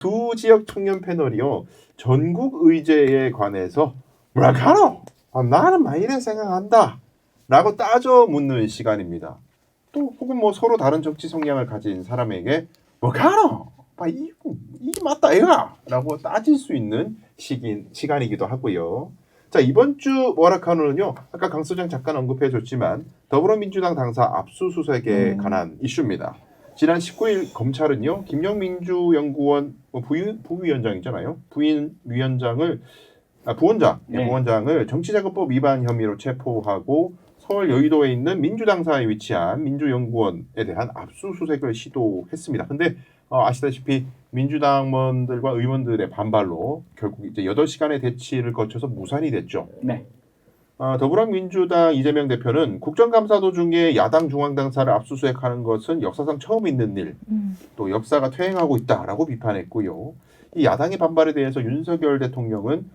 두 지역 청년 패널이요. 전국 의제에 관해서 뭐라카노? 나는 막 이래 생각한다. 라고 따져 묻는 시간입니다. 또 혹은 뭐 서로 다른 정치 성향을 가진 사람에게 뭐카노? 이게 맞다 이거야! 라고 따질 수 있는 시간이기도 하고요. 자, 이번 주 뭐라카노는요. 아까 강 소장 잠깐 언급해줬지만 더불어민주당 당사 압수수색에 관한 이슈입니다. 지난 19일 검찰은요. 김영민주연구원 부위원장이잖아요. 부원장을 정치자금법 위반 혐의로 체포하고 서울 여의도에 있는 민주당사에 위치한 민주연구원에 대한 압수수색을 시도했습니다. 근데 아시다시피 민주당원들과 의원들의 반발로 결국 이제 8시간의 대치를 거쳐서 무산이 됐죠. 네. 더불어민주당 이재명 대표는 국정감사 도중에 야당 중앙당사를 압수수색하는 것은 역사상 처음 있는 일, 또 역사가 퇴행하고 있다라고 비판했고요. 이 야당의 반발에 대해서 윤석열 대통령은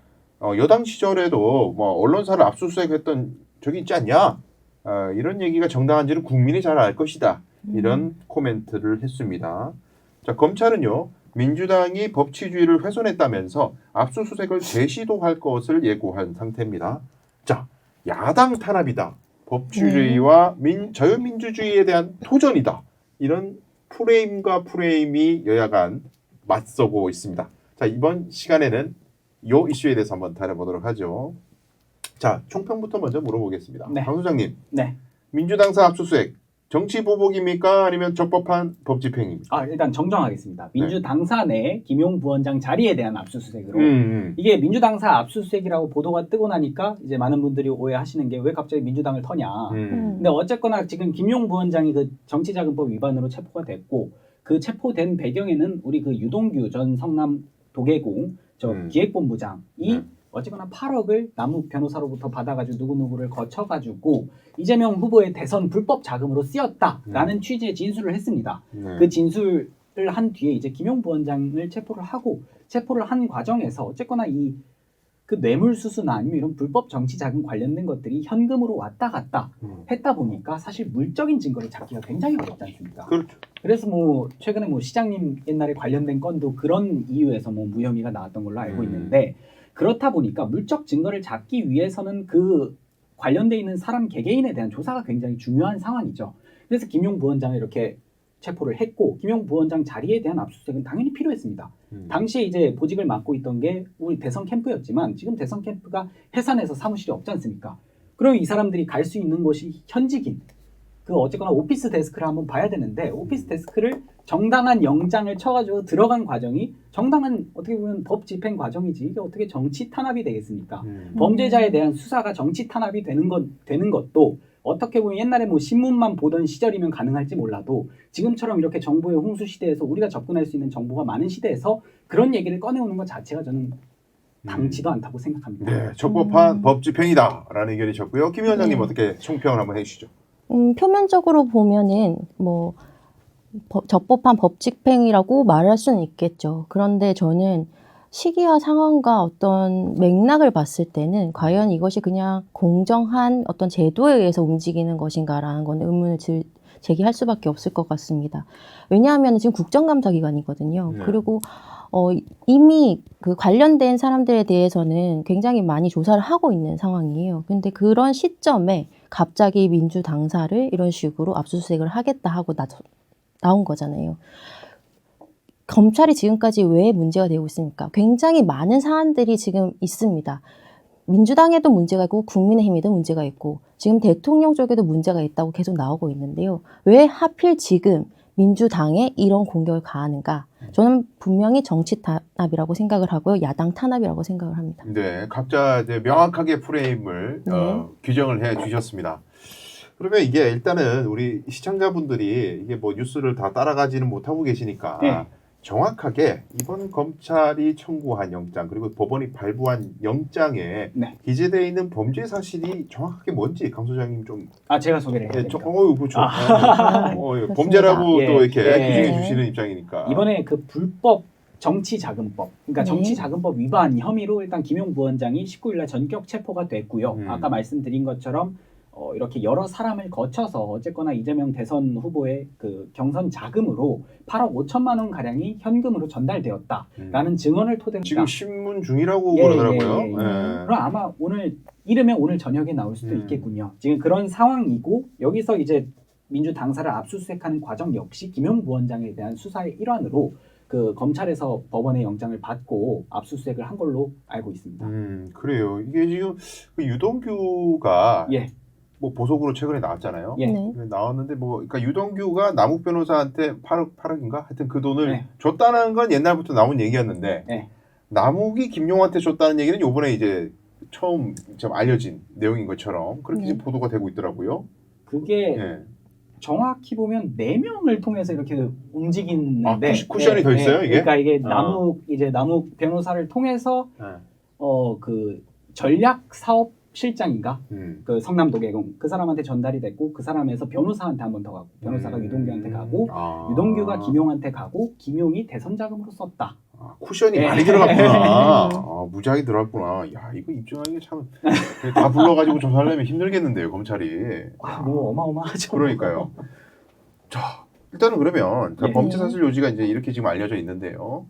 여당 시절에도 뭐 언론사를 압수수색했던 적이 있지 않냐? 이런 얘기가 정당한지는 국민이 잘 알 것이다. 이런 코멘트를 했습니다. 자, 검찰은요. 민주당이 법치주의를 훼손했다면서 압수수색을 재시도할 것을 예고한 상태입니다. 자, 야당 탄압이다. 법치주의와 자유민주주의에 대한 도전이다. 이런 프레임이 여야간 맞서고 있습니다. 자, 이번 시간에는 이 이슈에 대해서 한번 다뤄보도록 하죠. 자, 총평부터 먼저 물어보겠습니다. 네. 강 소장님, 네. 민주당사 압수수색 정치 보복입니까? 아니면 적법한 법 집행입니까? 일단 정정하겠습니다. 민주당사 내 김용 부원장 자리에 대한 압수수색으로 이게 민주당사 압수수색이라고 보도가 뜨고 나니까 이제 많은 분들이 오해하시는 게 왜 갑자기 민주당을 터냐. 근데 어쨌거나 지금 김용 부원장이 그 정치자금법 위반으로 체포가 됐고 그 체포된 배경에는 우리 그 유동규 전 성남 도계공 기획본부장이 어쨌거나 8억을 남욱 변호사로부터 받아가지고 누구누구를 거쳐가지고 이재명 후보의 대선 불법 자금으로 쓰였다라는 취지의 진술을 했습니다. 그 진술을 한 뒤에 이제 김용 부원장을 체포를 한 과정에서 어쨌거나 이 그 뇌물수수나 아니면 이런 불법 정치 자금 관련된 것들이 현금으로 왔다 갔다 했다 보니까 사실 물적인 증거를 찾기가 굉장히 어렵지 않습니까? 그렇죠. 그래서 뭐 최근에 뭐 시장님 옛날에 관련된 건도 그런 이유에서 뭐 무혐의가 나왔던 걸로 알고 있는데 그렇다 보니까 물적 증거를 찾기 위해서는 그 관련돼 있는 사람 개개인에 대한 조사가 굉장히 중요한 상황이죠. 그래서 김용 부원장을 이렇게 체포를 했고 김용 부원장 자리에 대한 압수수색은 당연히 필요했습니다. 당시에 이제 보직을 맡고 있던 게 우리 대선 캠프였지만 지금 대선 캠프가 해산해서 사무실이 없지 않습니까? 그럼 이 사람들이 갈 수 있는 곳이 현직인 그 어쨌거나 오피스 데스크를 한번 봐야 되는데 오피스 데스크를 정당한 영장을 쳐가지고 들어간 과정이 정당한 어떻게 보면 법 집행 과정이지 이게 어떻게 정치 탄압이 되겠습니까? 범죄자에 대한 수사가 정치 탄압이 되는 것도 어떻게 보면 옛날에 뭐 신문만 보던 시절이면 가능할지 몰라도 지금처럼 이렇게 정보의 홍수 시대에서 우리가 접근할 수 있는 정보가 많은 시대에서 그런 얘기를 꺼내오는 것 자체가 저는 당치도 않다고 생각합니다. 네, 적법한 법 집행이다라는 의견이셨고요. 김 위원장님 어떻게 총평을 한번 해주시죠. 표면적으로 보면은 뭐 적법한 법 집행이라고 말할 수는 있겠죠. 그런데 저는 시기와 상황과 어떤 맥락을 봤을 때는 과연 이것이 그냥 공정한 어떤 제도에 의해서 움직이는 것인가라는 건 의문을 제기할 수밖에 없을 것 같습니다. 왜냐하면 지금 국정감사 기간이거든요. 그리고 이미 그 관련된 사람들에 대해서는 굉장히 많이 조사를 하고 있는 상황이에요. 근데 그런 시점에 갑자기 민주당사를 이런 식으로 압수수색을 하겠다 하고 나온 거잖아요. 검찰이 지금까지 왜 문제가 되고 있습니까? 굉장히 많은 사안들이 지금 있습니다. 민주당에도 문제가 있고 국민의힘에도 문제가 있고 지금 대통령 쪽에도 문제가 있다고 계속 나오고 있는데요. 왜 하필 지금 민주당에 이런 공격을 가하는가? 저는 분명히 정치 탄압이라고 생각을 하고요. 야당 탄압이라고 생각을 합니다. 네, 각자 이제 명확하게 프레임을 규정을 해 주셨습니다. 그러면 이게 일단은 우리 시청자분들이 이게 뭐 뉴스를 다 따라가지는 못하고 계시니까 정확하게 이번 검찰이 청구한 영장 그리고 법원이 발부한 영장에 기재되어 있는 범죄 사실이 정확하게 뭔지 강 소장님 좀 제가 소개를 해야 됩니까? 그렇죠. 범죄라고 또 이렇게 규정해 주시는 입장이니까 이번에 그 불법 정치자금법, 그러니까 정치자금법 위반 혐의로 일단 김용 부원장이 19일날 전격 체포가 됐고요. 아까 말씀드린 것처럼 이렇게 여러 사람을 거쳐서 어쨌거나 이재명 대선 후보의 그 경선 자금으로 8억 5천만 원 가량이 현금으로 전달되었다라는 증언을 토대로 지금 신문 중이라고 예, 그러더라고요. 예, 예. 예. 그럼 아마 이르면 오늘 저녁에 나올 수도 있겠군요. 지금 그런 상황이고 여기서 이제 민주 당사를 압수수색하는 과정 역시 김용 부원장에 대한 수사의 일환으로 그 검찰에서 법원의 영장을 받고 압수수색을 한 걸로 알고 있습니다. 그래요. 이게 지금 그 유동규가 예, 뭐 보석으로 최근에 나왔잖아요. 예. 네. 나왔는데 뭐 그러니까 유동규가 남욱 변호사한테 8억인가? 하여튼 그 돈을 네. 줬다는 건 옛날부터 나온 얘기였는데 네. 남욱이 김용한테 줬다는 얘기는 요번에 이제 처음 좀 알려진 내용인 것처럼 그렇게 네. 지금 보도가 되고 있더라고요. 그게 예. 정확히 보면 4명을 통해서 이렇게 움직이는데 아, 쿠션이 더 있어요, 이게? 그러니까 이게 아. 남욱 변호사를 통해서 예. 그 전략 사업 실장인가 음. 그 성남도 개공 그 사람한테 전달이 됐고 그 사람에서 변호사한테 한 번 더 가고 변호사가 유동규한테 가고 아. 유동규가 김용한테 가고 김용이 대선 자금으로 썼다. 아, 쿠션이 예. 많이 들어갔구나. 무지하게 들어갔구나. 야, 이거 입증하기 참 다 불러가지고 조사하려면 힘들겠는데요, 검찰이. 뭐 어마어마하죠. 그러니까요. 자, 일단은 그러면 자, 예. 범죄사실 요지가 이제 이렇게 지금 알려져 있는데요.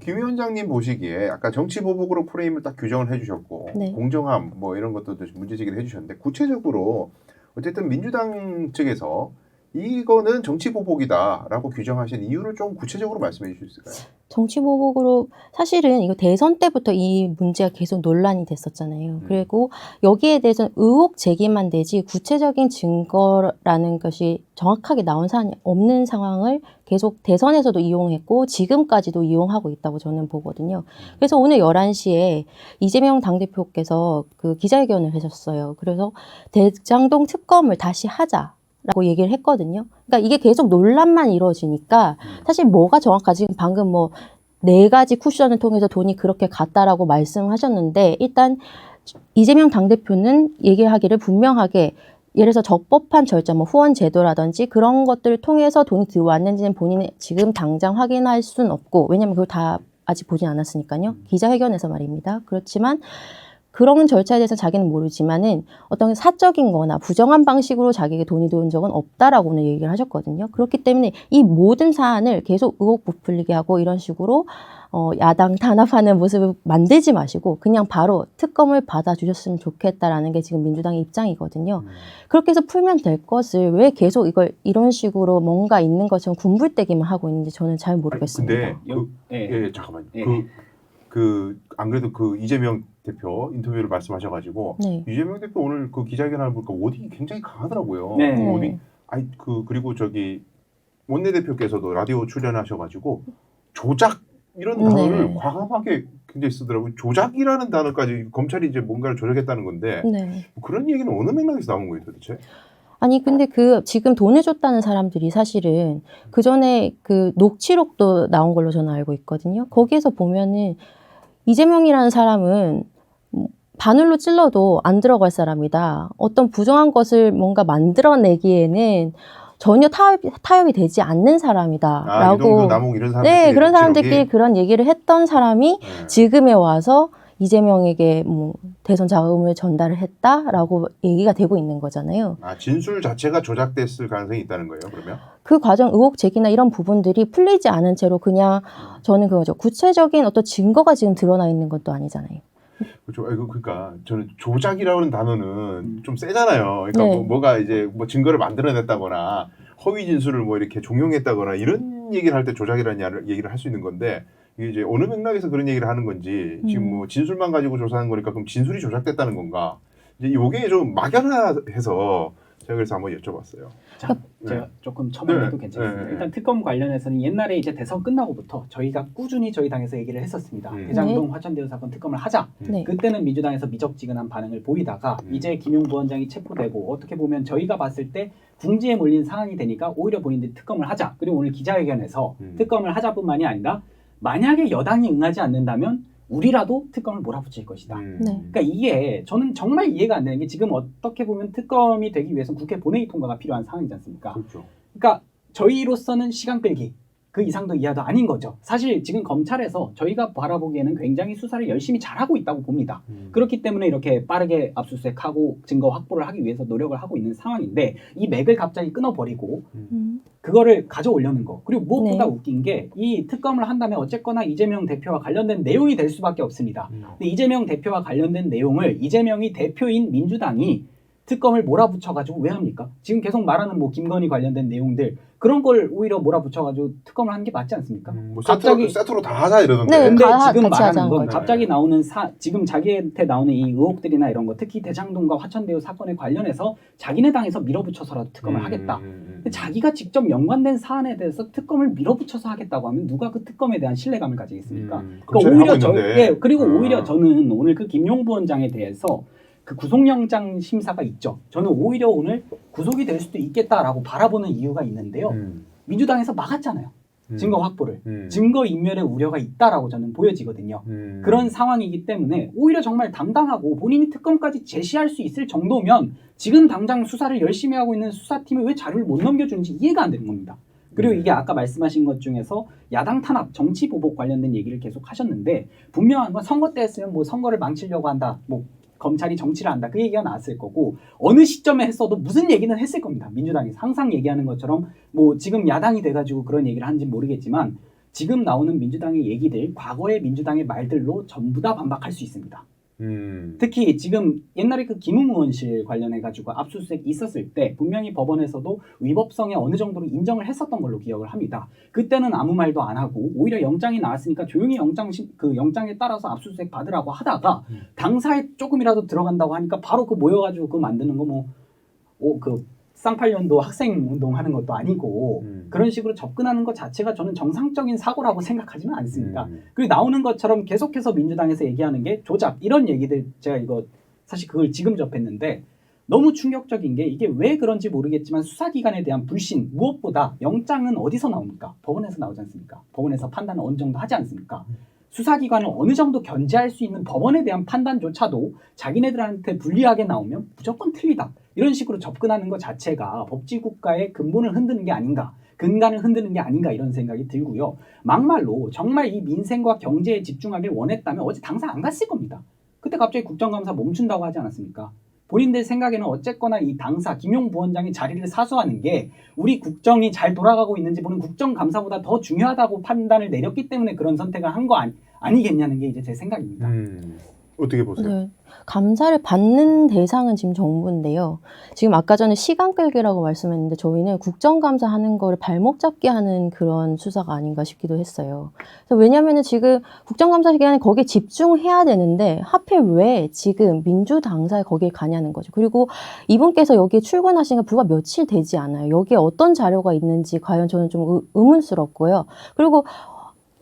김 위원장님 보시기에 아까 정치보복으로 프레임을 딱 규정을 해주셨고 네. 공정함 뭐 이런 것들도 문제제기를 해주셨는데 구체적으로 어쨌든 민주당 측에서 이거는 정치보복이다라고 규정하신 이유를 좀 구체적으로 말씀해 주실 수 있을까요? 정치보복으로 사실은 이거 대선 때부터 이 문제가 계속 논란이 됐었잖아요. 그리고 여기에 대해서는 의혹 제기만 되지 구체적인 증거라는 것이 정확하게 나온 사안이 없는 상황을 계속 대선에서도 이용했고 지금까지도 이용하고 있다고 저는 보거든요. 그래서 오늘 11시에 이재명 당대표께서 그 기자회견을 하셨어요. 그래서 대장동 특검을 다시 하자. 라고 얘기를 했거든요. 그러니까 이게 계속 논란만 이루어지니까 사실 뭐가 정확하지 방금 뭐 4가지 쿠션을 통해서 돈이 그렇게 갔다라고 말씀하셨는데 일단 이재명 당대표는 얘기하기를 분명하게 예를 들어서 적법한 절차, 뭐 후원 제도라든지 그런 것들을 통해서 돈이 들어왔는지는 본인이 지금 당장 확인할 수는 없고 왜냐면 그걸 다 아직 보진 않았으니까요. 기자회견에서 말입니다. 그렇지만 그런 절차에 대해서 자기는 모르지만은 어떤 사적인 거나 부정한 방식으로 자기에게 돈이 들어온 적은 없다라고 오늘 얘기를 하셨거든요. 그렇기 때문에 이 모든 사안을 계속 의혹 부풀리게 하고 이런 식으로 야당 탄압하는 모습을 만들지 마시고 그냥 바로 특검을 받아주셨으면 좋겠다라는 게 지금 민주당의 입장이거든요. 그렇게 해서 풀면 될 것을 왜 계속 이걸 이런 식으로 뭔가 있는 것처럼 군불대기만 하고 있는지 저는 잘 모르겠습니다. 근데 예. 잠깐만요. 예. 안 그래도 그 이재명 대표 인터뷰를 말씀하셔가지고 네. 이재명 대표 오늘 그 기자회견을 보니까 워딩이 굉장히 강하더라고요. 네. 워딩 그리고 저기 원내대표께서도 라디오 출연하셔가지고 조작 이런 단어를 네. 과감하게 굉장히 쓰더라고요. 조작이라는 단어까지 검찰이 이제 뭔가를 조작했다는 건데 네. 그런 얘기는 어느 맥락에서 나온 거예요, 도대체? 아니 근데 그 지금 돈을 줬다는 사람들이 사실은 그 전에 그 녹취록도 나온 걸로 저는 알고 있거든요. 거기에서 보면은 이재명이라는 사람은 바늘로 찔러도 안 들어갈 사람이다. 어떤 부정한 것을 뭔가 만들어내기에는 전혀 타협이 되지 않는 사람이다. 라고. 유동규, 남욱 이런 사람들끼리 네, 그런 사람들끼리 녹취록이? 그런 얘기를 했던 사람이 네. 지금에 와서 이재명에게 뭐 대선 자금을 전달을 했다라고 얘기가 되고 있는 거잖아요. 진술 자체가 조작됐을 가능성이 있다는 거예요, 그러면? 그 과정 의혹 제기나 이런 부분들이 풀리지 않은 채로 그냥 저는 그거죠. 구체적인 어떤 증거가 지금 드러나 있는 것도 아니잖아요. 그렇죠. 그러니까 저는 조작이라는 단어는 좀 세잖아요. 그러니까 네. 뭐가 이제 뭐 증거를 만들어냈다거나 허위 진술을 뭐 이렇게 종용했다거나 이런 얘기를 할 때 조작이라는 얘기를 할 수 있는 건데 이게 이제 어느 맥락에서 그런 얘기를 하는 건지 지금 뭐 진술만 가지고 조사하는 거니까 그럼 진술이 조작됐다는 건가? 이제 이게 좀 막연해서 제가 그래서 한번 여쭤봤어요. 자, 제가 조금 첨언해도 괜찮습니다. 일단 특검 관련해서는 옛날에 이제 대선 끝나고부터 저희가 꾸준히 저희 당에서 얘기를 했었습니다. 대장동 화천대유 사건 특검을 하자. 네. 그때는 민주당에서 미적지근한 반응을 보이다가 이제 김용 부원장이 체포되고 어떻게 보면 저희가 봤을 때 궁지에 몰린 상황이 되니까 오히려 본인들이 특검을 하자. 그리고 오늘 기자회견에서 특검을 하자뿐만이 아니라 만약에 여당이 응하지 않는다면 우리라도 특검을 몰아붙일 것이다. 네. 그러니까 이게 저는 정말 이해가 안 되는 게 지금 어떻게 보면 특검이 되기 위해서는 국회 본회의 통과가 필요한 상황이지 않습니까? 그렇죠. 그러니까 저희로서는 시간 끌기, 그 이상도 이하도 아닌 거죠. 사실 지금 검찰에서 저희가 바라보기에는 굉장히 수사를 열심히 잘하고 있다고 봅니다. 그렇기 때문에 이렇게 빠르게 압수수색하고 증거 확보를 하기 위해서 노력을 하고 있는 상황인데 이 맥을 갑자기 끊어버리고 그거를 가져오려는 거. 그리고 무엇보다 네. 웃긴 게 이 특검을 한다면 어쨌거나 이재명 대표와 관련된 내용이 될 수밖에 없습니다. 근데 이재명 대표와 관련된 내용을 이재명이 대표인 민주당이 특검을 몰아붙여가지고 왜 합니까? 지금 계속 말하는 뭐 김건희 관련된 내용들 그런 걸 오히려 몰아붙여가지고 특검을 하는 게 맞지 않습니까? 뭐 갑자기- 세트로 다 하자 이러던데. 네, 근데 다 지금 같이 말하는 하자는 건 거죠. 갑자기 나오는 지금 자기한테 나오는 이 의혹들이나 이런 거 특히 대장동과 화천대유 사건에 관련해서 자기네 당에서 밀어붙여서라도 특검을 하겠다. 근데 자기가 직접 연관된 사안에 대해서 특검을 밀어붙여서 하겠다고 하면 누가 그 특검에 대한 신뢰감을 가지겠습니까? 그러니까 검찰이 오히려 하고 있는데. 예, 그리고 오히려 저는 오늘 그 김용 부원장에 대해서 그 구속영장 심사가 있죠. 저는 오히려 오늘 구속이 될 수도 있겠다라고 바라보는 이유가 있는데요. 민주당에서 막았잖아요. 증거 확보를. 증거 인멸의 우려가 있다라고 저는 보여지거든요. 그런 상황이기 때문에 오히려 정말 당당하고 본인이 특검까지 제시할 수 있을 정도면 지금 당장 수사를 열심히 하고 있는 수사팀이 왜 자료를 못 넘겨주는지 이해가 안 되는 겁니다. 그리고 이게 아까 말씀하신 것 중에서 야당 탄압, 정치 보복 관련된 얘기를 계속 하셨는데 분명한 건 선거 때 했으면 뭐 선거를 망치려고 한다. 뭐 검찰이 정치를 한다. 그 얘기가 나왔을 거고 어느 시점에 했어도 무슨 얘기는 했을 겁니다. 민주당이 항상 얘기하는 것처럼 뭐 지금 야당이 돼가지고 그런 얘기를 하는지 모르겠지만 지금 나오는 민주당의 얘기들 과거의 민주당의 말들로 전부 다 반박할 수 있습니다. 특히 지금 옛날에 그 김웅 의원실 관련해가지고 압수수색 있었을 때 분명히 법원에서도 위법성에 어느 정도로 인정을 했었던 걸로 기억을 합니다. 그때는 아무 말도 안 하고 오히려 영장이 나왔으니까 조용히 그 영장에 따라서 압수수색 받으라고 하다가 당사에 조금이라도 들어간다고 하니까 바로 그 모여가지고 그거 만드는 거 그 쌍팔년도 학생 운동하는 것도 아니고 그런 식으로 접근하는 것 자체가 저는 정상적인 사고라고 생각하지는 않습니다. 그리고 나오는 것처럼 계속해서 민주당에서 얘기하는 게 조작 이런 얘기들 제가 이거 사실 그걸 지금 접했는데 너무 충격적인 게 이게 왜 그런지 모르겠지만 수사기관에 대한 불신 무엇보다 영장은 어디서 나옵니까? 법원에서 나오지 않습니까? 법원에서 판단을 어느 정도 하지 않습니까? 수사기관을 어느 정도 견제할 수 있는 법원에 대한 판단조차도 자기네들한테 불리하게 나오면 무조건 틀리다. 이런 식으로 접근하는 것 자체가 법치국가의 근본을 흔드는 게 아닌가. 근간을 흔드는 게 아닌가 이런 생각이 들고요. 막말로 정말 이 민생과 경제에 집중하길 원했다면 어제 당사 안 갔을 겁니다. 그때 갑자기 국정감사 멈춘다고 하지 않았습니까? 본인들 생각에는 어쨌거나 이 당사 김용 부원장이 자리를 사수하는 게 우리 국정이 잘 돌아가고 있는지 보는 국정감사보다 더 중요하다고 판단을 내렸기 때문에 그런 선택을 한 거 아니겠냐는 게 이제 제 생각입니다. 어떻게 보세요? 네. 감사를 받는 대상은 지금 정부인데요. 지금 아까 전에 시간 끌기라고 말씀했는데 저희는 국정감사 하는 거를 발목 잡게 하는 그런 수사가 아닌가 싶기도 했어요. 그래서 왜냐면은 지금 국정감사 기간에 거기에 집중해야 되는데 하필 왜 지금 민주당사에 거기에 가냐는 거죠. 그리고 이분께서 여기에 출근하신 게 불과 며칠 되지 않아요. 여기에 어떤 자료가 있는지 과연 저는 좀 의문스럽고요. 그리고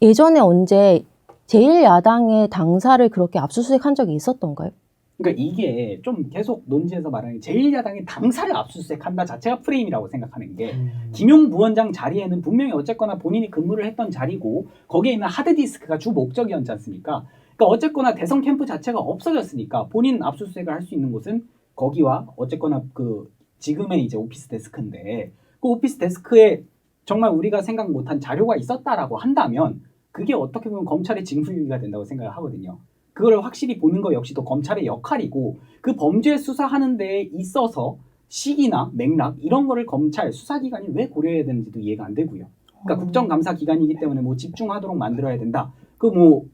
예전에 언제 제1야당의 당사를 그렇게 압수수색한 적이 있었던가요? 그러니까 이게 좀 계속 논지에서 말하는 제1야당이 당사를 압수수색한다 자체가 프레임이라고 생각하는 게 김용 부원장 자리에는 분명히 어쨌거나 본인이 근무를 했던 자리고 거기에 있는 하드디스크가 주 목적이었지 않습니까? 그러니까 어쨌거나 대선 캠프 자체가 없어졌으니까 본인 압수수색을 할 수 있는 곳은 거기와 어쨌거나 그 지금의 이제 오피스 데스크인데 그 오피스 데스크에 정말 우리가 생각 못한 자료가 있었다라고 한다면 그게 어떻게 보면 검찰의 징후유기가 된다고 생각을 하거든요. 그걸 확실히 보는 것 역시도 검찰의 역할이고 그 범죄 수사하는 데에 있어서 시기나 맥락 이런 거를 검찰 수사기관이 왜 고려해야 되는지도 이해가 안 되고요. 그러니까 국정감사 기간이기 때문에 뭐 집중하도록 만들어야 된다. 그 뭐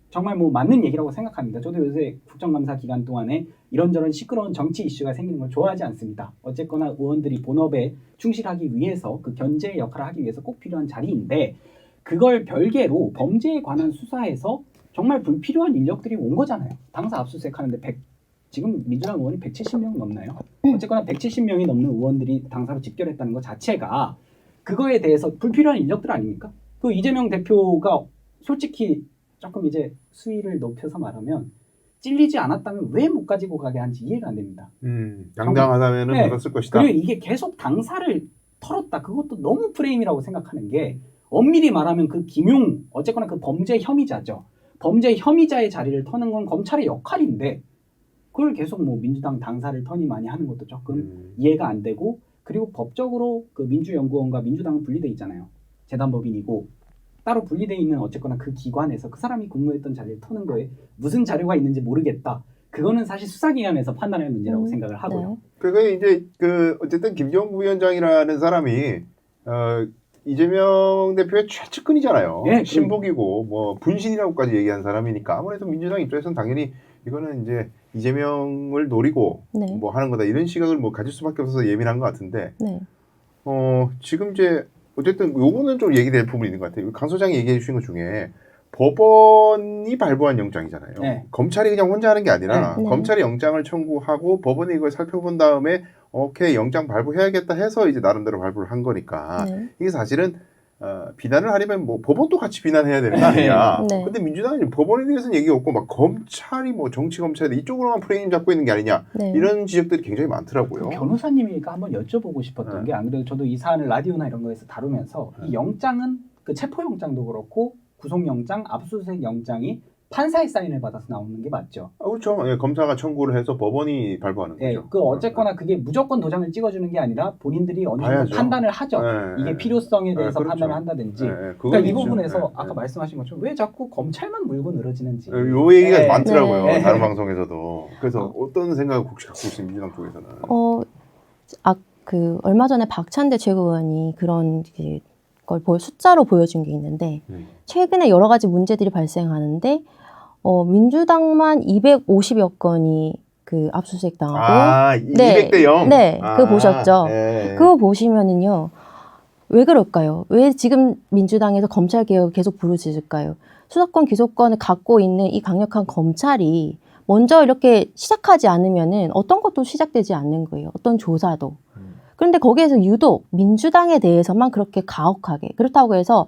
정말 뭐 맞는 얘기라고 생각합니다. 저도 요새 국정감사 기간 동안에 이런저런 시끄러운 정치 이슈가 생기는 걸 좋아하지 않습니다. 어쨌거나 의원들이 본업에 충실하기 위해서 그 견제의 역할을 하기 위해서 꼭 필요한 자리인데 그걸 별개로 범죄에 관한 수사에서 정말 불필요한 인력들이 온 거잖아요. 당사 압수수색 하는데 지금 민주당 의원이 170명 넘나요? 어쨌거나 170명이 넘는 의원들이 당사로 집결했다는 것 자체가 그거에 대해서 불필요한 인력들 아닙니까? 그 이재명 대표가 솔직히 조금 이제 수위를 높여서 말하면 찔리지 않았다면 왜 못 가지고 가게 한지 이해가 안 됩니다. 양당하다면은 네. 받았을 것이다. 그리고 이게 계속 당사를 털었다. 그것도 너무 프레임이라고 생각하는 게 엄밀히 말하면 그 김용 어쨌거나 그 범죄 혐의자죠. 범죄 혐의자의 자리를 터는 건 검찰의 역할인데 그걸 계속 뭐 민주당 당사를 터니 많이 하는 것도 조금 이해가 안 되고 그리고 법적으로 그 민주연구원과 민주당은 분리돼 있잖아요. 재단법인이고 따로 분리되어 있는 어쨌거나 그 기관에서 그 사람이 근무했던 자리를 터는 거에 무슨 자료가 있는지 모르겠다. 그거는 사실 수사기관에서 판단할 문제라고 생각을 하고요. 네. 그게 이제 그 어쨌든 김종국 위원장이라는 사람이 이재명 대표의 최측근이잖아요. 네, 신복이고 뭐 분신이라고까지 얘기한 사람이니까 아무래도 민주당 입장에서는 당연히 이거는 이제 이재명을 노리고 네. 뭐 하는 거다 이런 시각을 뭐 가질 수밖에 없어서 예민한 것 같은데 네. 지금 이제 어쨌든 요거는 좀 얘기될 부분이 있는 것 같아요. 강 소장이 얘기해 주신 것 중에 법원이 발부한 영장이잖아요. 네. 검찰이 그냥 혼자 하는 게 아니라 네. 검찰이 영장을 청구하고 법원이 이걸 살펴본 다음에 오케이 영장 발부해야겠다 해서 이제 나름대로 발부를 한 거니까 네. 이게 사실은 비난을 하려면 뭐 법원도 같이 비난해야 되는 거 아니냐. 네. 근데 민주당은 법원에 대해서는 얘기 없고 막 검찰이 뭐 정치 검찰이 이쪽으로만 프레임 잡고 있는 게 아니냐 네. 이런 지적들이 굉장히 많더라고요. 변호사님이니까 한번 여쭤보고 싶었던 네. 게 안 그래도 저도 이 사안을 라디오나 이런 거에서 다루면서 이 영장은 그 체포영장도 그렇고 구속영장, 압수수색 영장이 판사의 사인을 받아서 나오는 게 맞죠. 그렇죠. 예, 검사가 청구를 해서 법원이 발부하는 예, 거죠. 그 어쨌거나 그게 무조건 도장을 찍어주는 게 아니라 본인들이 어느 정도 봐야죠. 판단을 하죠. 예, 이게 예. 필요성에 대해서 그렇죠. 판단을 한다든지. 예, 예, 그러니까 그건 이 있죠. 부분에서 예, 아까 예. 말씀하신 것처럼 왜 자꾸 검찰만 물고 늘어지는지. 요 얘기가 예. 많더라고요. 네. 다른 방송에서도. 그래서 어떤 생각을 혹시 갖고 있어요, 민주당 쪽에서는? 얼마 전에 박찬대 최고위원이 그런 걸 숫자로 보여준 게 있는데 최근에 여러 가지 문제들이 발생하는데 민주당만 250여 건이 그 압수수색 당하고 200대 0? 네, 그거 보셨죠? 네. 그거 보시면은요. 왜 그럴까요? 왜 지금 민주당에서 검찰 개혁을 계속 부르짖을까요? 수사권 기소권을 갖고 있는 이 강력한 검찰이 먼저 이렇게 시작하지 않으면은 어떤 것도 시작되지 않는 거예요. 어떤 조사도. 그런데 거기에서 유독 민주당에 대해서만 그렇게 가혹하게 그렇다고 해서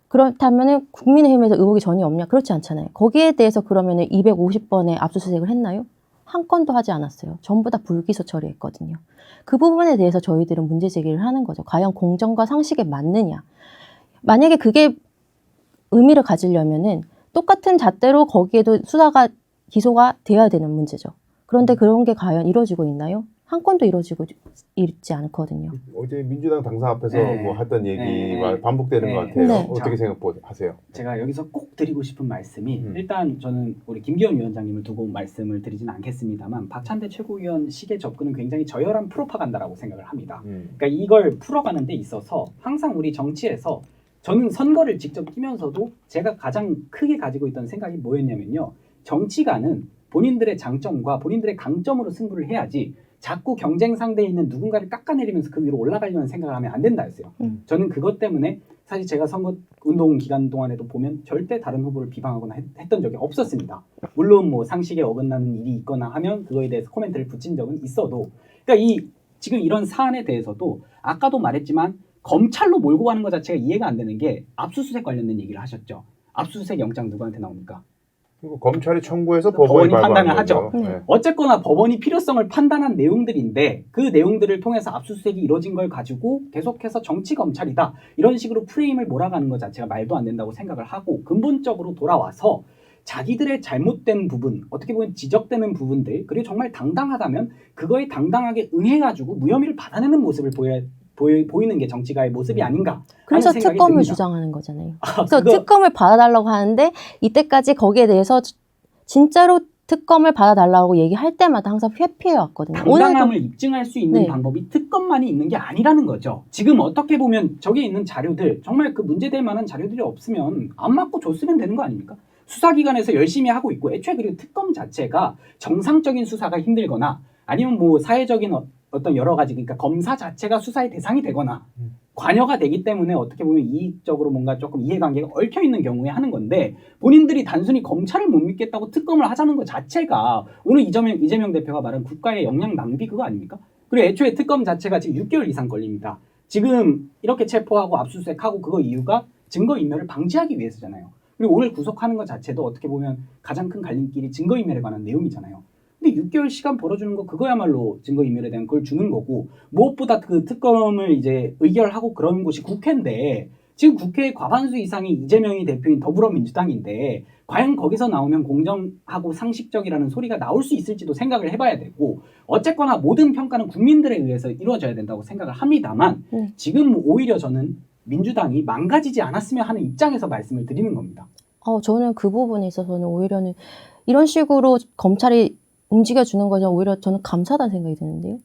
그렇다면은 국민의힘에서 의혹이 전혀 없냐? 그렇지 않잖아요. 거기에 대해서 그러면은 250번의 압수수색을 했나요? 한 건도 하지 않았어요. 전부 다 불기소 처리했거든요. 그 부분에 대해서 저희들은 문제 제기를 하는 거죠. 과연 공정과 상식에 맞느냐? 만약에 그게 의미를 가지려면은 똑같은 잣대로 거기에도 수사가 기소가 돼야 되는 문제죠. 그런데 그런 게 과연 이루어지고 있나요? 한 건도 이루어지고 있지 않거든요. 어제 민주당 당사 앞에서 네. 뭐 했던 얘기가 네. 반복되는 네. 것 같아요. 네. 어떻게 생각하세요? 제가 여기서 꼭 드리고 싶은 말씀이 음. 일단 저는 우리 김기현 위원장님을 두고 말씀을 드리진 않겠습니다만 박찬대 최고위원 식의 접근은 굉장히 저열한 프로파간다라고 생각을 합니다. 그러니까 이걸 풀어가는 데 있어서 항상 우리 정치에서 저는 선거를 직접 뛰면서도 제가 가장 크게 가지고 있던 생각이 뭐였냐면요. 정치가는 본인들의 장점과 본인들의 강점으로 승부를 해야지 자꾸 경쟁 상대에 있는 누군가를 깎아내리면서 그 위로 올라가려는 생각을 하면 안 된다 했어요. 저는 그것 때문에 사실 제가 선거 운동 기간 동안에도 보면 절대 다른 후보를 비방하거나 했던 적이 없었습니다. 물론 뭐 상식에 어긋나는 일이 있거나 하면 그거에 대해서 코멘트를 붙인 적은 있어도 그러니까 지금 이런 사안에 대해서도 아까도 말했지만 검찰로 몰고 가는 것 자체가 이해가 안 되는 게 압수수색 관련된 얘기를 하셨죠. 압수수색 영장 누구한테 나옵니까? 그리고 검찰이 청구해서 법원이 법원이 판단을 발부하는 하죠. 거죠. 네. 어쨌거나 법원이 필요성을 판단한 내용들인데 그 내용들을 통해서 압수수색이 이루어진 걸 가지고 계속해서 정치 검찰이다 이런 식으로 프레임을 몰아가는 것 자체가 말도 안 된다고 생각을 하고 근본적으로 돌아와서 자기들의 잘못된 부분 어떻게 보면 지적되는 부분들 그리고 정말 당당하다면 그거에 당당하게 응해가지고 무혐의를 받아내는 모습을 보이는 게 정치가의 모습이 아닌가 그래서 하는 생각이 특검을 듭니다. 주장하는 거잖아요. 그래서 그거- 특검을 받아달라고 하는데 이때까지 거기에 대해서 진짜로 특검을 받아달라고 얘기할 때마다 항상 회피해 왔거든요. 당당함을 입증할 수 있는 네. 방법이 특검만이 있는 게 아니라는 거죠. 지금 어떻게 보면 저기에 있는 자료들 정말 그 문제될 만한 자료들이 없으면 안 맞고 줬으면 되는 거 아닙니까? 수사기관에서 열심히 하고 있고 애초에 그리고 특검 자체가 정상적인 수사가 힘들거나 아니면 뭐 사회적인 어떤 여러 가지 그러니까 검사 자체가 수사의 대상이 되거나 관여가 되기 때문에 어떻게 보면 이익적으로 뭔가 조금 이해관계가 얽혀 있는 경우에 하는 건데 본인들이 단순히 검찰을 못 믿겠다고 특검을 하자는 것 자체가 오늘 이재명 대표가 말한 국가의 역량 낭비 그거 아닙니까? 그리고 애초에 특검 자체가 지금 6개월 이상 걸립니다. 지금 이렇게 체포하고 압수수색하고 그거 이유가 증거인멸을 방지하기 위해서잖아요. 그리고 오늘 구속하는 것 자체도 어떻게 보면 가장 큰 갈림길이 증거인멸에 관한 내용이잖아요. 근데 6개월 시간 벌어주는 거 그거야말로 증거인멸에 대한 걸 주는 거고 무엇보다 그 특검을 이제 의결하고 그런 곳이 국회인데 지금 국회의 과반수 이상이 이재명이 대표인 더불어민주당인데 과연 거기서 나오면 공정하고 상식적이라는 소리가 나올 수 있을지도 생각을 해봐야 되고 어쨌거나 모든 평가는 국민들에 의해서 이루어져야 된다고 생각을 합니다만 지금 오히려 저는 민주당이 망가지지 않았으면 하는 입장에서 말씀을 드리는 겁니다. 저는 그 부분에 있어서는 오히려는 이런 식으로 검찰이 움직여주는 거는 오히려 저는 감사하다는 생각이 드는데요.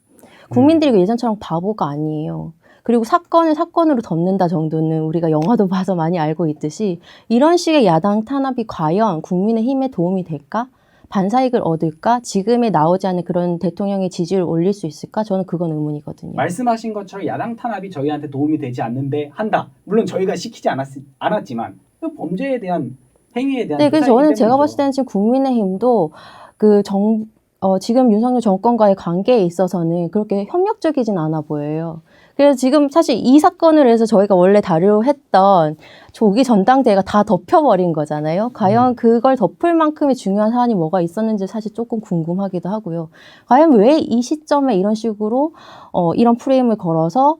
국민들이 예전처럼 바보가 아니에요. 그리고 사건을 사건으로 덮는다 정도는 우리가 영화도 봐서 많이 알고 있듯이 이런 식의 야당 탄압이 과연 국민의힘에 도움이 될까? 반사이익을 얻을까? 지금에 나오지 않는 그런 대통령의 지지율을 올릴 수 있을까? 저는 그건 의문이거든요. 말씀하신 것처럼 야당 탄압이 저희한테 도움이 되지 않는데 한다. 물론 저희가 시키지 않았지만 범죄에 대한 행위에 대한 네, 그래서 조사이기 저는 제가 때문이죠. 봤을 때는 지금 국민의힘도 지금 윤석열 정권과의 관계에 있어서는 그렇게 협력적이진 않아 보여요. 그래서 지금 사실 이 사건을 해서 저희가 원래 다루려 했던 조기 전당대회가 다 덮여버린 거잖아요. 과연 그걸 덮을 만큼의 중요한 사안이 뭐가 있었는지 사실 조금 궁금하기도 하고요. 과연 왜 이 시점에 이런 식으로 이런 프레임을 걸어서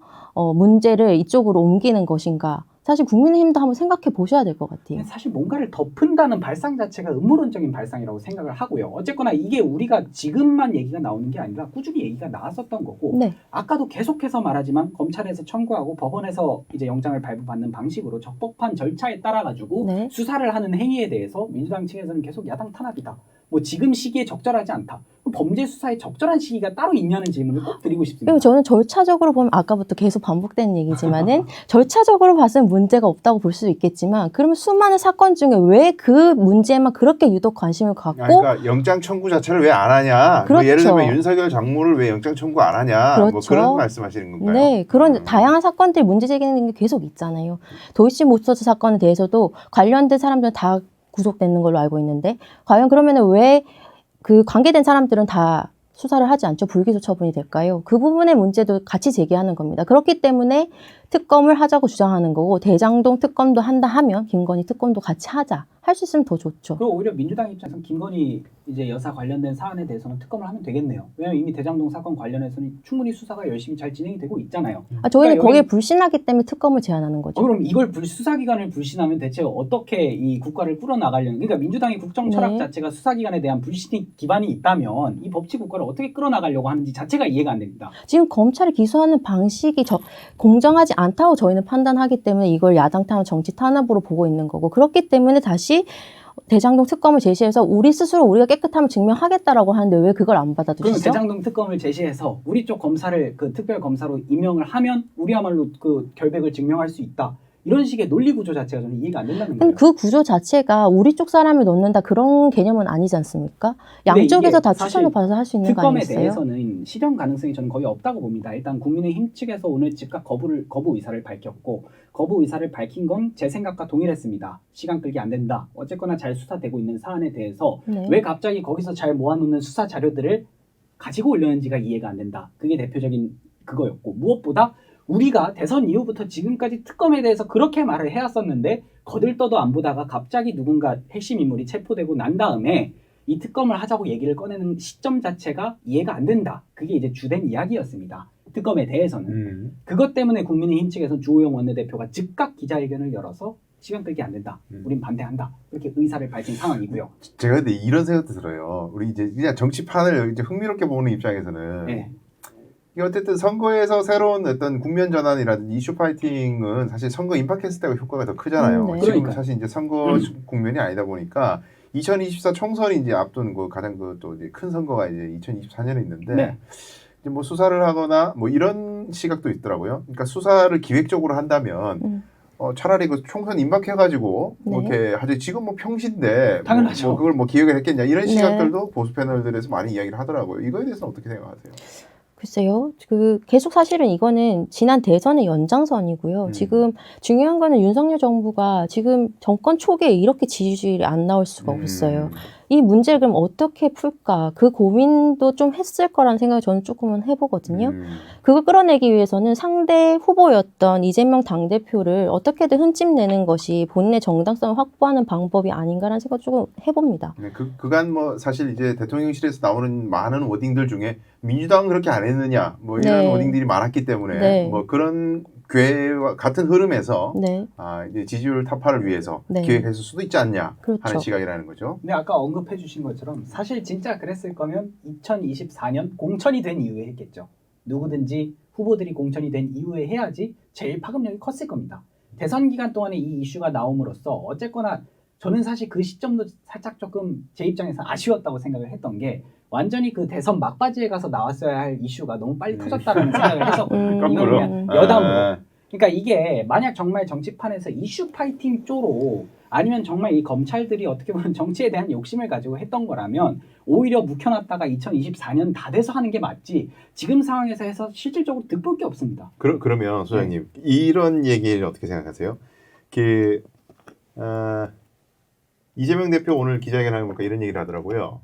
문제를 이쪽으로 옮기는 것인가. 사실 국민의힘도 한번 생각해 보셔야 될 것 같아요. 사실 뭔가를 덮은다는 발상 자체가 음모론적인 발상이라고 생각을 하고요. 어쨌거나 이게 우리가 지금만 얘기가 나오는 게 아니라 꾸준히 얘기가 나왔었던 거고 네. 아까도 계속해서 말하지만 검찰에서 청구하고 법원에서 이제 영장을 발부받는 방식으로 적법한 절차에 따라 가지고 네. 수사를 하는 행위에 대해서 민주당 측에서는 계속 야당 탄압이다. 뭐 지금 시기에 적절하지 않다. 그럼 범죄 수사에 적절한 시기가 따로 있냐는 질문을 꼭 드리고 싶습니다. 그리고 저는 절차적으로 보면 아까부터 계속 반복되는 얘기지만은 절차적으로 봐서는 문제가 없다고 볼 수도 있겠지만 그러면 수많은 사건 중에 왜 그 문제에만 그렇게 유독 관심을 갖고 그러니까 영장 청구 자체를 왜 안 하냐? 그렇죠. 뭐 예를 들면 윤석열 장모를 왜 영장 청구 안 하냐? 뭐 그렇죠. 그런 말씀하시는 건가요? 네, 그런 다양한 사건들이 문제 제기되는 게 계속 있잖아요. 도이치모터스 사건에 대해서도 관련된 사람들은 다 구속되는 걸로 알고 있는데 과연 그러면은 왜 그 관계된 사람들은 다 수사를 하지 않죠? 불기소 처분이 될까요? 그 부분의 문제도 같이 제기하는 겁니다. 그렇기 때문에 특검을 하자고 주장하는 거고 대장동 특검도 한다 하면 김건희 특검도 같이 하자. 할 수 있으면 더 좋죠. 그리고 오히려 민주당 입장에서는 김건희 이제 여사 관련된 사안에 대해서는 특검을 하면 되겠네요. 왜냐하면 이미 대장동 사건 관련해서는 충분히 수사가 열심히 잘 진행이 되고 있잖아요. 저희는 그러니까 거기에 여기- 불신하기 때문에 특검을 제안하는 거죠. 그럼 이걸 수사기관을 불신하면 대체 어떻게 이 국가를 끌어나가려는 그러니까 민주당의 국정 철학 네. 자체가 수사기관에 대한 불신 기반이 있다면 이 법치 국가를 어떻게 끌어나가려고 하는지 자체가 이해가 안 됩니다. 지금 검찰이 기소하는 방식이 공정하지 않다고 저희는 판단하기 때문에 이걸 야당 탄압, 정치 탄압으로 보고 있는 거고 그렇기 때문에 다시 대장동 특검을 제시해서 우리 스스로 우리가 깨끗함을 증명하겠다라고 하는데 왜 그걸 안 그러면 받아두시죠? 대장동 특검을 제시해서 우리 쪽 검사를 그 특별 검사로 임명을 하면 우리야말로 그 결백을 증명할 수 있다. 이런 식의 논리 구조 자체가 저는 이해가 안 된다는 거예요. 그 구조 자체가 우리 쪽 사람을 넣는다 그런 개념은 아니지 않습니까? 양쪽에서 이게 다 사실 추천을 받아서 할 수 있는 거 특검에 아니겠어요? 대해서는 실현 가능성이 저는 거의 없다고 봅니다. 일단 국민의힘 측에서 오늘 즉각 거부 의사를 밝혔고 거부 의사를 밝힌 건 제 생각과 동일했습니다. 시간 끌기 안 된다. 어쨌거나 잘 수사되고 있는 사안에 대해서 네. 왜 갑자기 거기서 잘 모아놓는 수사 자료들을 가지고 올렸는지가 이해가 안 된다. 그게 대표적인 그거였고 무엇보다 우리가 대선 이후부터 지금까지 특검에 대해서 그렇게 말을 해왔었는데 거들떠도 안 보다가 갑자기 누군가 핵심 인물이 체포되고 난 다음에 이 특검을 하자고 얘기를 꺼내는 시점 자체가 이해가 안 된다. 그게 이제 주된 이야기였습니다. 특검에 대해서는. 그것 때문에 국민의힘 측에서 주호영 원내대표가 즉각 기자회견을 열어서 시간 끌기 안 된다. 우린 반대한다. 이렇게 의사를 밝힌 상황이고요. 제가 근데 이런 생각도 들어요. 우리 이제 그냥 정치판을 이제 흥미롭게 보는 입장에서는 네. 이게 어쨌든 선거에서 새로운 어떤 국면 전환이라든지 이슈 파이팅은 사실 선거 임박했을 때가 효과가 더 크잖아요. 네. 지금 그러니까요. 사실 이제 선거 국면이 아니다 보니까 2024 총선이 이제 앞둔 그 가장 그 또 이제 큰 선거가 이제 2024년에 있는데 네. 이제 뭐 수사를 하거나 뭐 이런 시각도 있더라고요. 그러니까 수사를 기획적으로 한다면 차라리 그 총선 임박해가지고 뭐 네. 이렇게 하지 지금 뭐 평시인데 당연하죠. 뭐 그걸 뭐 기획을 했겠냐 이런 네. 시각들도 보수 패널들에서 많이 이야기를 하더라고요. 이거에 대해서는 어떻게 생각하세요? 글쎄요. 계속 사실은 이거는 지난 대선의 연장선이고요. 지금 중요한 거는 윤석열 정부가 지금 정권 초기에 이렇게 지지율이 안 나올 수가 없어요. 이 문제를 그럼 어떻게 풀까? 그 고민도 좀 했을 거라는 생각을 저는 조금은 해보거든요. 그걸 끌어내기 위해서는 상대 후보였던 이재명 당대표를 어떻게든 흠집내는 것이 본인의 정당성을 확보하는 방법이 아닌가라는 생각을 조금 해봅니다. 네, 그간 뭐 사실 이제 대통령실에서 나오는 많은 워딩들 중에 민주당은 그렇게 안 했느냐 뭐 이런 네. 워딩들이 많았기 때문에 네. 뭐 그런 궤와 같은 흐름에서 네, 이제 지지율 타파를 위해서 네. 기획했을 수도 있지 않냐 그렇죠. 하는 시각이라는 거죠. 근데 아까 언급해 주신 것처럼 사실 진짜 그랬을 거면 2024년 공천이 된 이후에 했겠죠. 누구든지 후보들이 공천이 된 이후에 해야지 제일 파급력이 컸을 겁니다. 대선 기간 동안에 이 이슈가 나옴으로써 어쨌거나 저는 사실 그 시점도 살짝 조금 제 입장에서 아쉬웠다고 생각을 했던 게 완전히 그 대선 막바지에 가서 나왔어야 할 이슈가 너무 빨리 터졌다라는 생각을 했었거든요. 이건 그냥 여담으로. 그러니까 이게 만약 정말 정치판에서 이슈 파이팅 쪼로 아니면 정말 이 검찰들이 어떻게 보면 정치에 대한 욕심을 가지고 했던 거라면 오히려 묵혀놨다가 2024년 다 돼서 하는 게 맞지 지금 상황에서 해서 실질적으로 득볼 게 없습니다. 그러면 소장님 이런 얘기를 어떻게 생각하세요? 이재명 대표 오늘 기자회견을 보니까 이런 얘기를 하더라고요.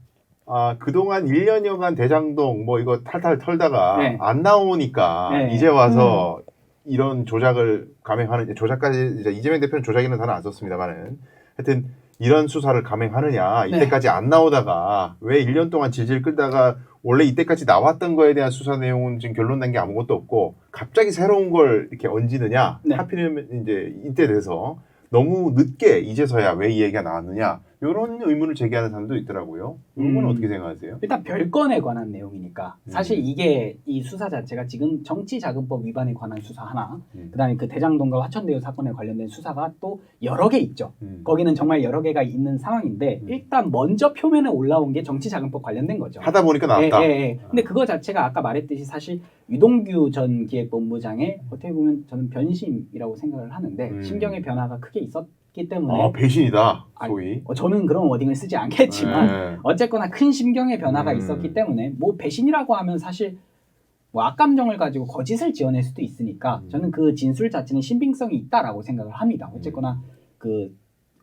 그동안 1년여간 대장동 뭐 이거 탈탈 털다가 네. 안 나오니까 네. 이제 와서 이런 조작을 감행하는 조작까지 이제 이재명 대표는 조작이라는 단어 안 썼습니다만은 하여튼 이런 수사를 감행하느냐 이때까지 안 나오다가 왜 1년 동안 질질 끌다가 원래 이때까지 나왔던 거에 대한 수사 내용은 지금 결론 난 게 아무것도 없고 갑자기 새로운 걸 이렇게 얹이느냐 네. 하필이면 이제 이때 돼서 너무 늦게 이제서야 왜 이 얘기가 나왔느냐 이런 의문을 제기하는 사람도 있더라고요. 이건 어떻게 생각하세요? 일단 별건에 관한 내용이니까 사실 이게 이 수사 자체가 지금 정치자금법 위반에 관한 수사 하나 그다음에 그 대장동과 화천대유 사건에 관련된 수사가 또 여러 개 있죠. 거기는 정말 여러 개가 있는 상황인데 일단 먼저 표면에 올라온 게 정치자금법 관련된 거죠. 하다 보니까 나왔다. 근데 그거 자체가 아까 말했듯이 사실 유동규 전 기획본부장의 어떻게 보면 저는 변심이라고 생각을 하는데 심경의 변화가 크게 있었기 때문에 배신이다 소위. 저는 그런 워딩을 쓰지 않겠지만 네. 어쨌거나 큰 심경의 변화가 있었기 때문에 뭐 배신이라고 하면 사실 뭐 악감정을 가지고 거짓을 지어낼 수도 있으니까 저는 그 진술 자체는 신빙성이 있다라고 생각을 합니다. 어쨌거나 그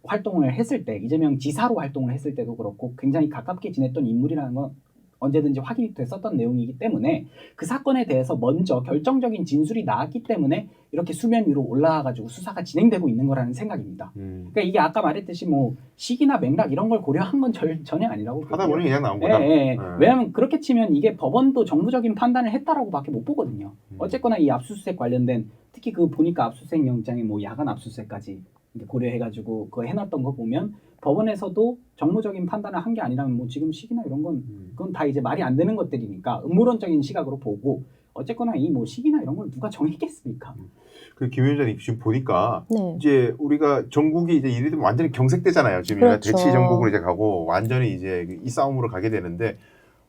활동을 했을 때 이재명 지사로 활동을 했을 때도 그렇고 굉장히 가깝게 지냈던 인물이라는 건 언제든지 확인이 됐었던 내용이기 때문에 그 사건에 대해서 먼저 결정적인 진술이 나왔기 때문에 이렇게 수면 위로 올라와가지고 수사가 진행되고 있는 거라는 생각입니다. 그러니까 이게 아까 말했듯이 뭐 시기나 맥락 이런 걸 고려한 건 전혀 아니라고 하다 보니 그냥 나온 거다. 왜냐하면 그렇게 치면 이게 법원도 정부적인 판단을 했다라고밖에 못 보거든요. 어쨌거나 이 압수수색 관련된 특히 그 보니까 압수수색 영장에 뭐 야간 압수수색까지 고려해가지고 그거 해놨던 거 보면 법원에서도 정무적인 판단을 한 게 아니라면 뭐 지금 시기나 이런 건 그건 다 이제 말이 안 되는 것들이니까 음모론적인 시각으로 보고 어쨌거나 이 뭐 시기나 이런 걸 누가 정했겠습니까? 김 위원장님 지금 보니까 네. 이제 우리가 전국이 이제 이리 되면 완전히 경색되잖아요. 지금 그렇죠. 대치 전국으로 이제 가고 완전히 이제 이 싸움으로 가게 되는데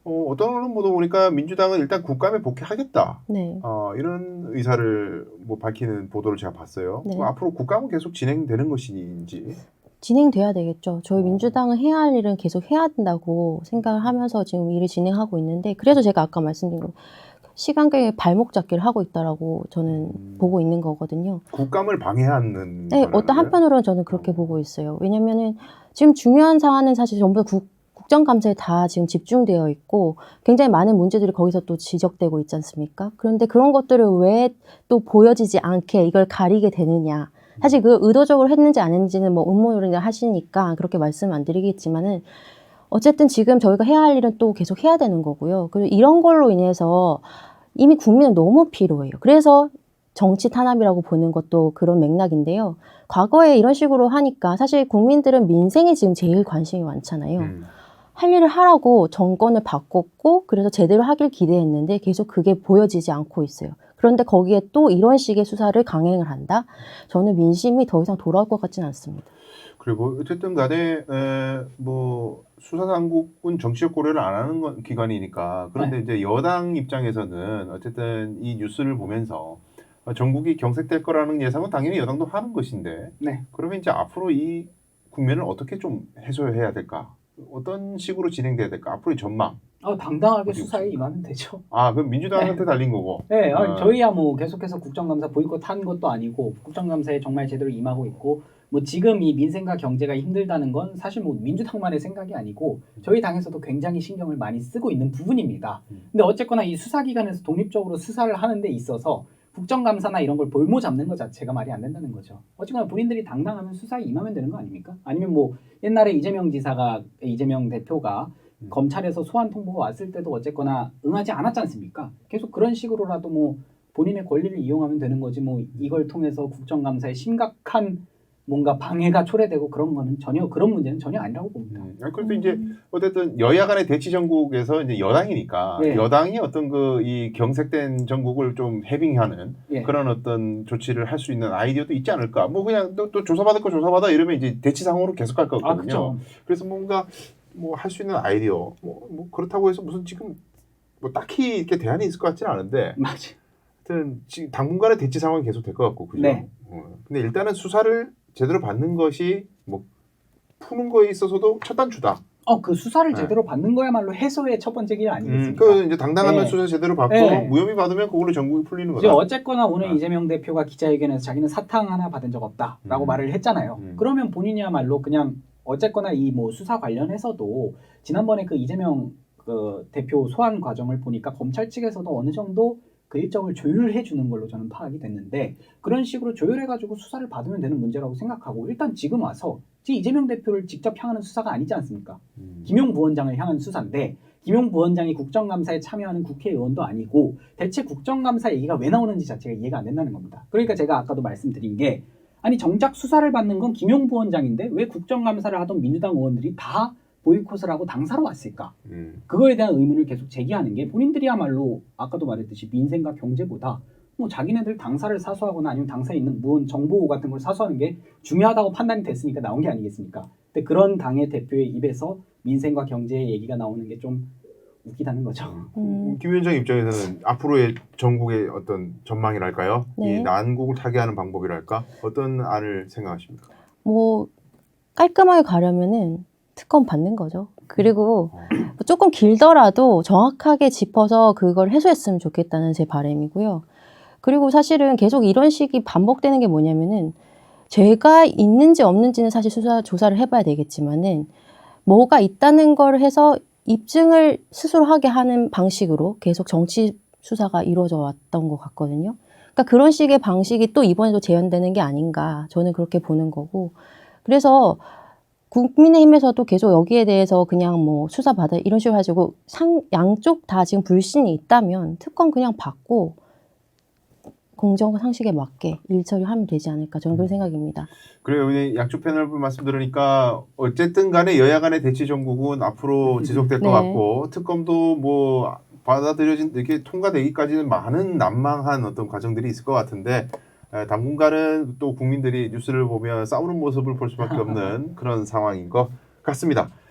어떤 언론 보도 보니까 민주당은 일단 국감에 복귀하겠다. 네. 이런 의사를 뭐 밝히는 보도를 제가 봤어요. 네. 앞으로 국감은 계속 진행되는 것인지. 진행돼야 되겠죠. 저희 민주당은 해야 할 일은 계속 해야 된다고 생각을 하면서 지금 일을 진행하고 있는데 그래서 제가 아까 말씀드린 거 시간경에 발목 잡기를 하고 있다라고 저는 보고 있는 거거든요. 국감을 방해하는. 네, 어떤 한편으로는 저는 그렇게 보고 있어요. 왜냐면은 지금 중요한 사안은 사실 전부 다 국정감사에 다 지금 집중되어 있고 굉장히 많은 문제들이 거기서 또 지적되고 있지 않습니까? 그런데 그런 것들을 왜 또 보여지지 않게 이걸 가리게 되느냐. 사실 그 의도적으로 했는지 안 했는지는 뭐 음모론이라 하시니까 그렇게 말씀 안 드리겠지만은 어쨌든 지금 저희가 해야 할 일은 또 계속 해야 되는 거고요. 그리고 이런 걸로 인해서 이미 국민은 너무 피로해요. 그래서 정치 탄압이라고 보는 것도 그런 맥락인데요. 과거에 이런 식으로 하니까 사실 국민들은 민생에 지금 제일 관심이 많잖아요. 할 일을 하라고 정권을 바꿨고 그래서 제대로 하길 기대했는데 계속 그게 보여지지 않고 있어요. 그런데 거기에 또 이런 식의 수사를 강행을 한다? 저는 민심이 더 이상 돌아올 것 같지는 않습니다. 그리고 어쨌든 간에 뭐 수사당국은 정치적 고려를 안 하는 기관이니까 그런데 이제 여당 입장에서는 어쨌든 이 뉴스를 보면서 전국이 경색될 거라는 예상은 당연히 여당도 하는 것인데 그러면 이제 앞으로 이 국면을 어떻게 좀 해소해야 될까? 어떤 식으로 진행돼야 될까? 앞으로의 전망. 당당하게 수사에 임하면 되죠. 그럼 민주당한테 달린 거고. 네, 저희야 뭐 계속해서 국정감사 보이콧한 것도 아니고 국정감사에 정말 제대로 임하고 있고 뭐 지금 이 민생과 경제가 힘들다는 건 사실 뭐 민주당만의 생각이 아니고 저희 당에서도 굉장히 신경을 많이 쓰고 있는 부분입니다. 근데 어쨌거나 이 수사기관에서 독립적으로 수사를 하는 데 있어서 국정감사나 이런 걸 볼모 잡는 것 자체가 말이 안 된다는 거죠. 어쨌거나 본인들이 당당하면 수사에 임하면 되는 거 아닙니까? 아니면 뭐 옛날에 이재명 대표가 검찰에서 소환 통보가 왔을 때도 어쨌거나 응하지 않았지 않습니까? 계속 그런 식으로라도 뭐 본인의 권리를 이용하면 되는 거지 뭐 이걸 통해서 국정감사에 심각한 뭔가 방해가 초래되고 그런 거는 전혀 그런 문제는 전혀 아니라고 봅니다. 그래도 이제 어쨌든 여야 간의 대치 전국에서 이제 여당이니까 예. 여당이 어떤 그 이 경색된 전국을 좀 해빙하는 예. 그런 어떤 조치를 할 수 있는 아이디어도 있지 않을까. 뭐 그냥 또 조사받을 거 조사받아 이러면 이제 대치 상황으로 계속 갈 거거든요. 아, 그렇죠. 그래서 뭔가 뭐 할 수 있는 아이디어 뭐 그렇다고 해서 무슨 지금 뭐 딱히 이렇게 대안이 있을 것 같지는 않은데 맞아. 하여튼 지금 당분간의 대치 상황이 계속 될 것 같고 그죠? 네. 근데 일단은 수사를 제대로 받는 것이 뭐 푸는 거에 있어서도 첫 단추다. 그 수사를 네. 제대로 받는 거야말로 해소의 첫 번째 길 아니겠습니까? 그 이제 당당하면 네. 수사 제대로 받고 네. 무혐의 받으면 그걸로 전국이 풀리는 이제 거다. 어쨌거나 오늘 네. 이재명 대표가 기자회견에서 자기는 사탕 하나 받은 적 없다라고 말을 했잖아요. 그러면 본인이야말로 그냥 어쨌거나 이 뭐 수사 관련해서도 지난번에 그 이재명 그 대표 소환 과정을 보니까 검찰 측에서도 어느 정도 그 일정을 조율해 주는 걸로 저는 파악이 됐는데 그런 식으로 조율해가지고 수사를 받으면 되는 문제라고 생각하고 일단 지금 와서 이재명 대표를 직접 향하는 수사가 아니지 않습니까? 김용 부원장을 향한 수사인데 김용 부원장이 국정감사에 참여하는 국회의원도 아니고 대체 국정감사 얘기가 왜 나오는지 자체가 이해가 안 된다는 겁니다. 그러니까 제가 아까도 말씀드린 게 아니 정작 수사를 받는 건 김용 부원장인데 왜 국정감사를 하던 민주당 의원들이 다 보이콧을 하고 당사로 왔을까? 그거에 대한 의문을 계속 제기하는 게 본인들이야말로 아까도 말했듯이 민생과 경제보다 뭐 자기네들 당사를 사수하거나 아니면 당사에 있는 무언 정보 같은 걸 사수하는 게 중요하다고 판단이 됐으니까 나온 게 아니겠습니까? 근데 그런 당의 대표의 입에서 민생과 경제의 얘기가 나오는 게 좀 웃기다는 거죠. 김 위원장 입장에서는 앞으로의 전국의 어떤 전망이랄까요? 네. 이 난국을 타개하는 방법이랄까? 어떤 안을 생각하십니까? 뭐 깔끔하게 가려면은 특검 받는 거죠. 그리고 조금 길더라도 정확하게 짚어서 그걸 해소했으면 좋겠다는 제 바람이고요. 그리고 사실은 계속 이런 식이 반복되는 게 뭐냐면은 죄가 있는지 없는지는 사실 조사를 해봐야 되겠지만은 뭐가 있다는 걸 해서 입증을 스스로 하게 하는 방식으로 계속 정치 수사가 이루어져 왔던 것 같거든요. 그러니까 그런 식의 방식이 또 이번에도 재현되는 게 아닌가 저는 그렇게 보는 거고 그래서 국민의힘에서도 계속 여기에 대해서 그냥 뭐 수사받아 이런 식으로 가지고 양쪽 다 지금 불신이 있다면 특검 그냥 받고 공정과 상식에 맞게 일 처리하면 되지 않을까 저는 그런 생각입니다. 그래요. 오늘 양쪽 패널 말씀 들으니까 어쨌든 간에 여야 간의 대치 전국은 앞으로 지속될 것 네. 같고 특검도 뭐 받아들여진 이렇게 통과되기까지는 많은 난망한 어떤 과정들이 있을 것 같은데 당분간은 또 국민들이 뉴스를 보면 싸우는 모습을 볼 수밖에 없는 그런 상황인 것 같습니다.